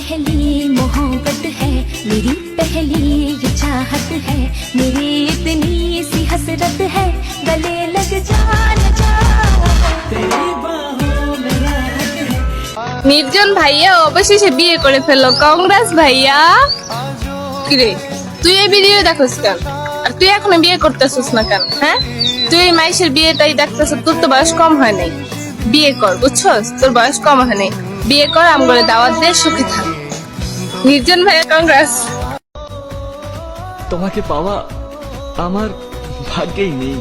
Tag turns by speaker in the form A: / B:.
A: पहली मोहब्बत है, मेरी पहली ये चाहत है, मेरी इतनी सी हसरत है, गले लग जा न जा।
B: নির্জন ভাইয়া অবশেষে বিয়ে করে ফেললো, কংগ্রেস ভাইয়া। কিরে তুই এই ভিডিও দেখোস কেন, আর তুই এখনো বিয়ে করতেছিস না কেন? হ্যাঁ, তুই এই মাইশের বিয়েটাই দেখতেছ, তোর তো বয়স কম হয় নাই। বিয়ে কর, বুঝছস, তোর বয়স কম হয় নাই, বিয়ে কর, আমগরে দাওয়াত দে, সুখে থাক। নির্জন ভাইয়া কংগ্রেস।
C: তোমাকে পাওয়া আমার ভাগ্যেই নেই।